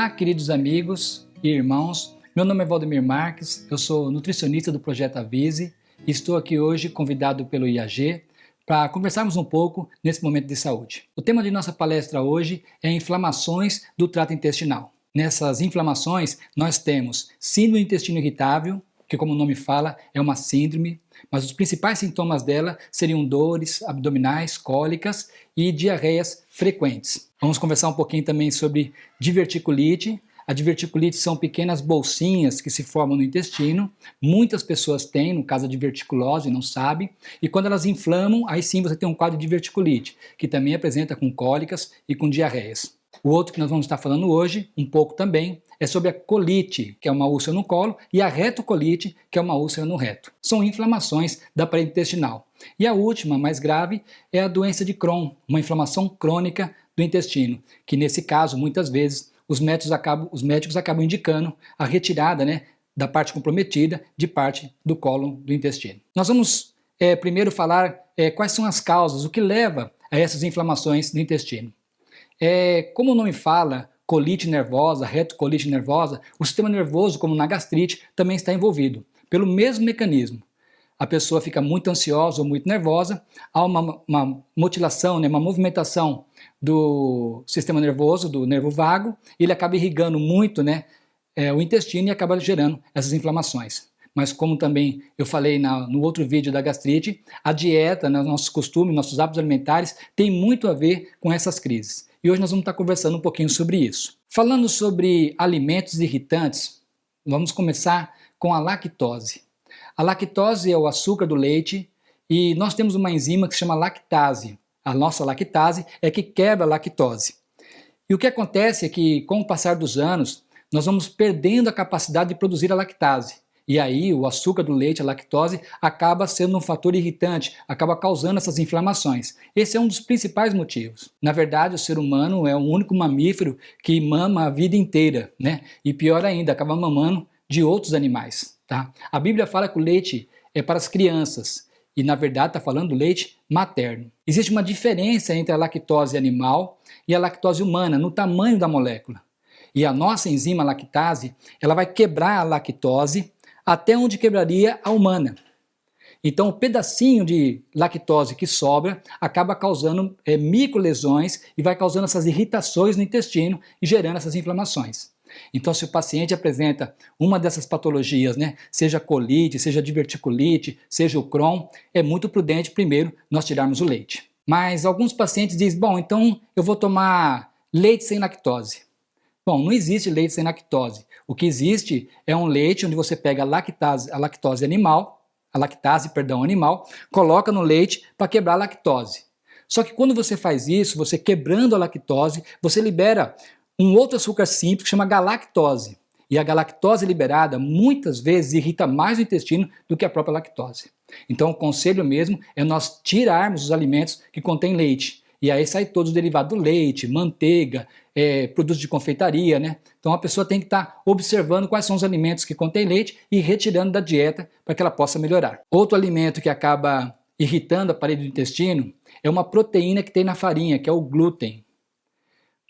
Olá, queridos amigos e irmãos. Meu nome é Valdemir Marques, eu sou nutricionista do Projeto Avise e estou aqui hoje convidado pelo IAG para conversarmos um pouco nesse momento de saúde. O tema de nossa palestra hoje é inflamações do trato intestinal. Nessas inflamações nós temos síndrome do intestino irritável, que como o nome fala é uma síndrome, mas os principais sintomas dela seriam dores abdominais, cólicas e diarreias frequentes. Vamos conversar um pouquinho também sobre diverticulite. A diverticulite são pequenas bolsinhas que se formam no intestino. Muitas pessoas têm, no caso da diverticulose, não sabem. E quando elas inflamam, aí sim você tem um quadro de diverticulite, que também apresenta com cólicas e com diarreias. O outro que nós vamos estar falando hoje, um pouco também, é sobre a colite, que é uma úlcera no colo, e a retocolite, que é uma úlcera no reto. São inflamações da parede intestinal. E a última, mais grave, é a doença de Crohn, uma inflamação crônica do intestino, que nesse caso, muitas vezes, os médicos acabam indicando a retirada, da parte comprometida de parte do colo do intestino. Nós vamos primeiro falar quais são as causas, o que leva a essas inflamações do intestino. Como o nome fala, colite nervosa, retocolite nervosa, o sistema nervoso, como na gastrite, também está envolvido, pelo mesmo mecanismo. A pessoa fica muito ansiosa ou muito nervosa, há uma mutilação, uma movimentação do sistema nervoso, do nervo vago, e ele acaba irrigando muito o intestino e acaba gerando essas inflamações. Mas como também eu falei no outro vídeo da gastrite, a dieta, nossos costumes, nossos hábitos alimentares tem muito a ver com essas crises. E hoje nós vamos estar conversando um pouquinho sobre isso. Falando sobre alimentos irritantes, vamos começar com a lactose. A lactose é o açúcar do leite e nós temos uma enzima que se chama lactase. A nossa lactase é que quebra a lactose. E o que acontece é que com o passar dos anos, nós vamos perdendo a capacidade de produzir a lactase. E aí o açúcar do leite, a lactose, acaba sendo um fator irritante, acaba causando essas inflamações. Esse é um dos principais motivos. Na verdade, o ser humano é o único mamífero que mama a vida inteira, E pior ainda, acaba mamando de outros animais, tá? A Bíblia fala que o leite é para as crianças e na verdade está falando do leite materno. Existe uma diferença entre a lactose animal e a lactose humana no tamanho da molécula. E a nossa enzima lactase, ela vai quebrar a lactose até onde quebraria a humana. Então, o pedacinho de lactose que sobra acaba causando microlesões e vai causando essas irritações no intestino e gerando essas inflamações. Então, se o paciente apresenta uma dessas patologias, seja colite, seja diverticulite, seja o Crohn, é muito prudente primeiro nós tirarmos o leite. Mas alguns pacientes dizem, bom, então eu vou tomar leite sem lactose. Bom, não existe leite sem lactose. O que existe é um leite onde você pega a lactase animal, coloca no leite para quebrar a lactose. Só que quando você faz isso, você quebrando a lactose, você libera um outro açúcar simples que chama galactose. E a galactose liberada muitas vezes irrita mais o intestino do que a própria lactose. Então o conselho mesmo é nós tirarmos os alimentos que contêm leite. E aí sai todos os derivados do leite, manteiga, produtos de confeitaria, Então a pessoa tem que estar observando quais são os alimentos que contêm leite e retirando da dieta para que ela possa melhorar. Outro alimento que acaba irritando a parede do intestino é uma proteína que tem na farinha, que é o glúten.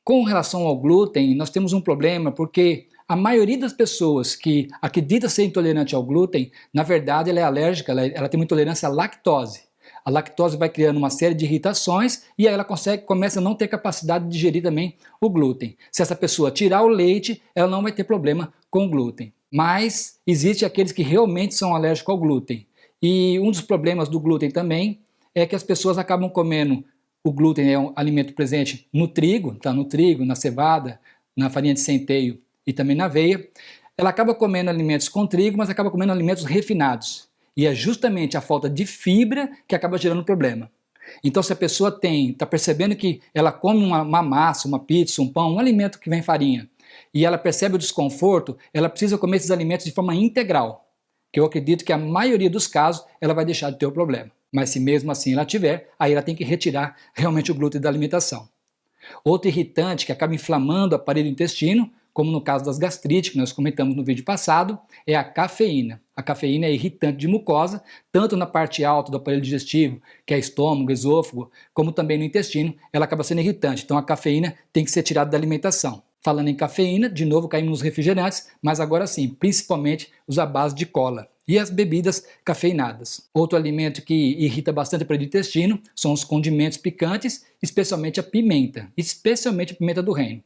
Com relação ao glúten, nós temos um problema porque a maioria das pessoas que acredita ser intolerante ao glúten, na verdade ela é alérgica, ela tem uma intolerância à lactose. A lactose vai criando uma série de irritações e aí ela começa a não ter capacidade de digerir também o glúten. Se essa pessoa tirar o leite, ela não vai ter problema com o glúten. Mas existem aqueles que realmente são alérgicos ao glúten. E um dos problemas do glúten também é que as pessoas acabam comendo. O glúten é um alimento presente no trigo, na cevada, na farinha de centeio e também na aveia. Ela acaba comendo alimentos com trigo, mas acaba comendo alimentos refinados. E é justamente a falta de fibra que acaba gerando problema. Então se a pessoa está percebendo que ela come uma massa, uma pizza, um pão, um alimento que vem farinha, e ela percebe o desconforto, ela precisa comer esses alimentos de forma integral. Que eu acredito que a maioria dos casos ela vai deixar de ter o problema. Mas se mesmo assim ela tiver, aí ela tem que retirar realmente o glúten da alimentação. Outro irritante que acaba inflamando a parede do intestino, como no caso das gastrites, que nós comentamos no vídeo passado, é a cafeína. A cafeína é irritante de mucosa, tanto na parte alta do aparelho digestivo, que é estômago, esôfago, como também no intestino, ela acaba sendo irritante. Então a cafeína tem que ser tirada da alimentação. Falando em cafeína, de novo caímos nos refrigerantes, mas agora sim, principalmente os à base de cola e as bebidas cafeinadas. Outro alimento que irrita bastante o aparelho do intestino são os condimentos picantes, especialmente a pimenta do reino.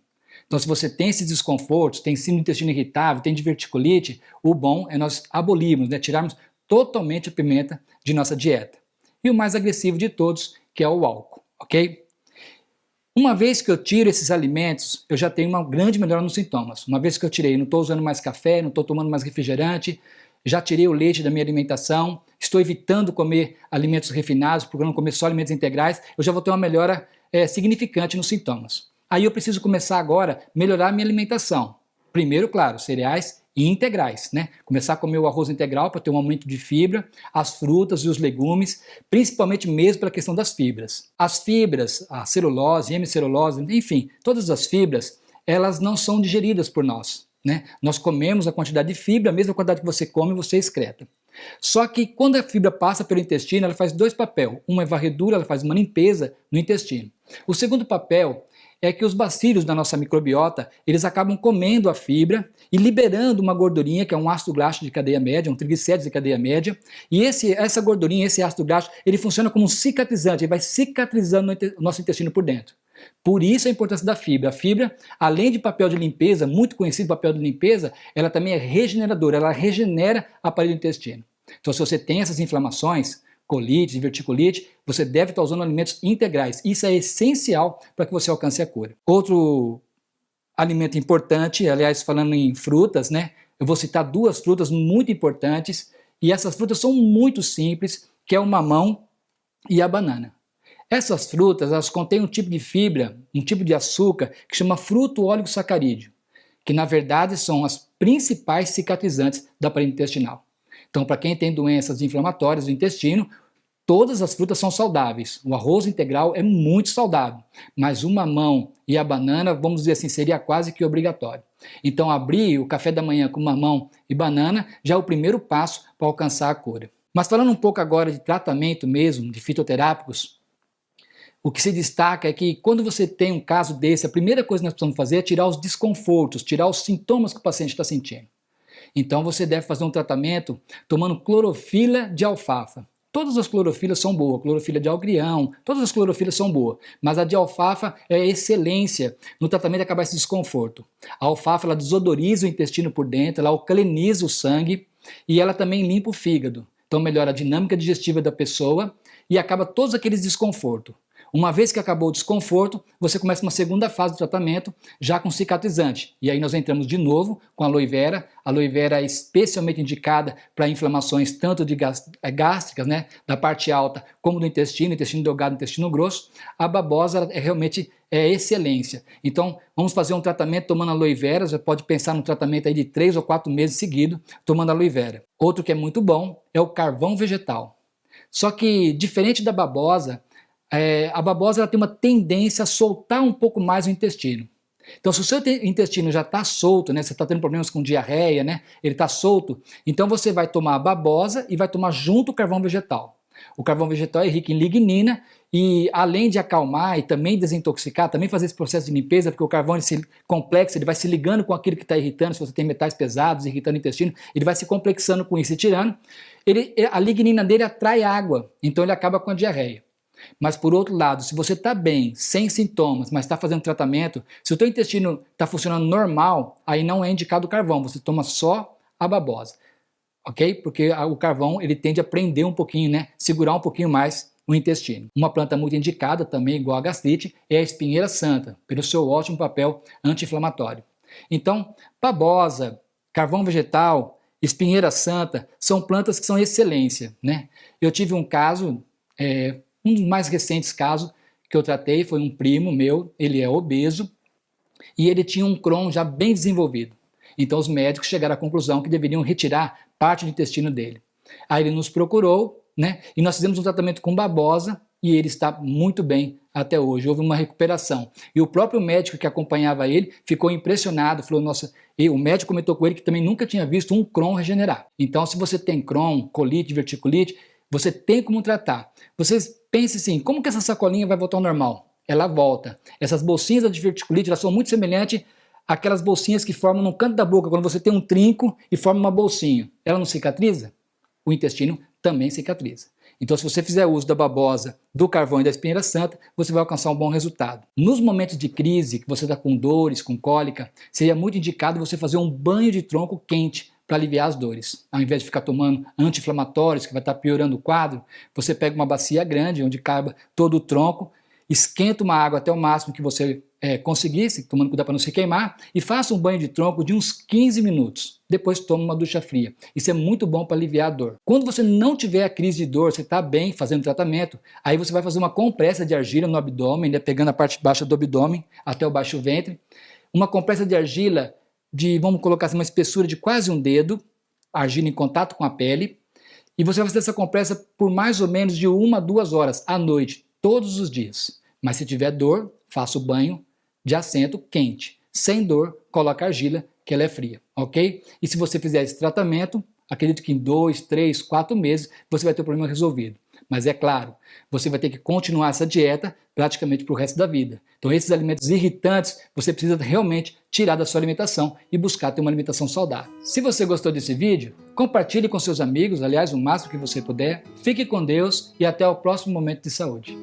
Então, se você tem esses desconfortos, tem síndrome do intestino irritável, tem diverticulite, o bom é nós abolirmos, né, tirarmos totalmente a pimenta de nossa dieta. E o mais agressivo de todos, que é o álcool, ok? Uma vez que eu tiro esses alimentos, eu já tenho uma grande melhora nos sintomas. Uma vez que eu tirei, não estou usando mais café, não estou tomando mais refrigerante, já tirei o leite da minha alimentação, estou evitando comer alimentos refinados, procurando comer só alimentos integrais, eu já vou ter uma melhora significante nos sintomas. Aí eu preciso começar agora a melhorar a minha alimentação. Primeiro, claro, cereais e integrais, né? Começar a comer o arroz integral para ter um aumento de fibra, as frutas e os legumes, principalmente mesmo pela questão das fibras. As fibras, a celulose, hemicelulose, enfim, todas as fibras, elas não são digeridas por nós, né? Nós comemos a quantidade de fibra, a mesma quantidade que você come, você excreta. Só que quando a fibra passa pelo intestino, ela faz dois papéis. Uma é varredura, ela faz uma limpeza no intestino. O segundo papel é que os bacilos da nossa microbiota, eles acabam comendo a fibra e liberando uma gordurinha, que é um ácido graxo de cadeia média, um triglicérides de cadeia média, e essa gordurinha, esse ácido graxo, ele funciona como um cicatrizante, ele vai cicatrizando o nosso intestino por dentro. Por isso a importância da fibra. A fibra, além de papel de limpeza, muito conhecido papel de limpeza, ela também é regeneradora, ela regenera o aparelho do intestino. Então, se você tem essas inflamações, colite, diverticulite, você deve estar usando alimentos integrais. Isso é essencial para que você alcance a cura. Outro alimento importante, aliás, falando em frutas, né? Eu vou citar duas frutas muito importantes, e essas frutas são muito simples, que é o mamão e a banana. Essas frutas, elas contêm um tipo de fibra, um tipo de açúcar, que chama fruto-óligo-sacarídeo, que na verdade são as principais cicatrizantes do aparelho intestinal. Então, para quem tem doenças inflamatórias do intestino, todas as frutas são saudáveis. O arroz integral é muito saudável, mas o mamão e a banana, vamos dizer assim, seria quase que obrigatório. Então, abrir o café da manhã com mamão e banana já é o primeiro passo para alcançar a cura. Mas falando um pouco agora de tratamento mesmo, de fitoterápicos, o que se destaca é que quando você tem um caso desse, a primeira coisa que nós precisamos fazer é tirar os desconfortos, tirar os sintomas que o paciente está sentindo. Então você deve fazer um tratamento tomando clorofila de alfafa. Todas as clorofilas são boas, clorofila de agrião, todas as clorofilas são boas, mas a de alfafa é excelência no tratamento de acabar esse desconforto. A alfafa ela desodoriza o intestino por dentro, ela alcaliniza o sangue e ela também limpa o fígado. Então melhora a dinâmica digestiva da pessoa e acaba todos aqueles desconfortos. Uma vez que acabou o desconforto, você começa uma segunda fase do tratamento, já com cicatrizante. E aí nós entramos de novo com a aloe vera. A aloe vera é especialmente indicada para inflamações tanto de gástricas, né, da parte alta, como do intestino delgado, intestino grosso. A babosa realmente é excelência. Então, vamos fazer um tratamento tomando aloe vera. Você pode pensar num tratamento aí de 3 ou 4 meses seguidos tomando aloe vera. Outro que é muito bom é o carvão vegetal. Só que, diferente da babosa, a babosa ela tem uma tendência a soltar um pouco mais o intestino. Então, se o seu intestino já está solto, né, você está tendo problemas com diarreia, né, ele está solto, então você vai tomar a babosa e vai tomar junto o carvão vegetal. O carvão vegetal é rico em lignina e, além de acalmar e também desintoxicar, também fazer esse processo de limpeza, porque o carvão ele se complexa, ele vai se ligando com aquilo que está irritando, se você tem metais pesados irritando o intestino, ele vai se complexando com isso e tirando. A lignina dele atrai água, então ele acaba com a diarreia. Mas por outro lado, se você está bem, sem sintomas, mas está fazendo tratamento, se o teu intestino está funcionando normal, aí não é indicado o carvão, você toma só a babosa, ok? Porque o carvão ele tende a prender um pouquinho, né? Segurar um pouquinho mais o intestino. Uma planta muito indicada também, igual a gastrite, é a espinheira santa, pelo seu ótimo papel anti-inflamatório. Então, babosa, carvão vegetal, espinheira santa, são plantas que são excelência, né? Eu tive um caso... Um dos mais recentes casos que eu tratei foi um primo meu, ele é obeso e ele tinha um Crohn já bem desenvolvido. Então os médicos chegaram à conclusão que deveriam retirar parte do intestino dele. Aí ele nos procurou, né, e nós fizemos um tratamento com babosa e ele está muito bem até hoje. Houve uma recuperação. E o próprio médico que acompanhava ele ficou impressionado, falou, nossa, e o médico comentou com ele que também nunca tinha visto um Crohn regenerar. Então se você tem Crohn, colite, diverticulite, você tem como tratar. Vocês pensem assim, como que essa sacolinha vai voltar ao normal? Ela volta. Essas bolsinhas da diverticulite, elas são muito semelhantes aquelas bolsinhas que formam no canto da boca, quando você tem um trinco e forma uma bolsinha, ela não cicatriza? O intestino também cicatriza. Então, se você fizer uso da babosa, do carvão e da espinheira santa, você vai alcançar um bom resultado. Nos momentos de crise, que você está com dores, com cólica, seria muito indicado você fazer um banho de tronco quente para aliviar as dores. Ao invés de ficar tomando anti-inflamatórios, que vai estar piorando o quadro, você pega uma bacia grande, onde caiba todo o tronco, esquenta uma água até o máximo que você conseguisse, tomando cuidado para não se queimar, e faça um banho de tronco de uns 15 minutos. Depois toma uma ducha fria. Isso é muito bom para aliviar a dor. Quando você não tiver a crise de dor, você está bem fazendo tratamento, aí você vai fazer uma compressa de argila no abdômen, pegando a parte baixa do abdômen até o baixo ventre. Uma compressa de argila de, vamos colocar assim, uma espessura de quase um dedo, argila em contato com a pele, e você vai fazer essa compressa por mais ou menos de 1 a 2 horas à noite, todos os dias. Mas se tiver dor, faça o banho de assento quente. Sem dor, coloque a argila, que ela é fria, ok? E se você fizer esse tratamento, acredito que em 2, 3, 4 meses você vai ter o problema resolvido. Mas é claro, você vai ter que continuar essa dieta praticamente para o resto da vida. Então esses alimentos irritantes, você precisa realmente tirar da sua alimentação e buscar ter uma alimentação saudável. Se você gostou desse vídeo, compartilhe com seus amigos, aliás, o máximo que você puder. Fique com Deus e até o próximo Momento de Saúde.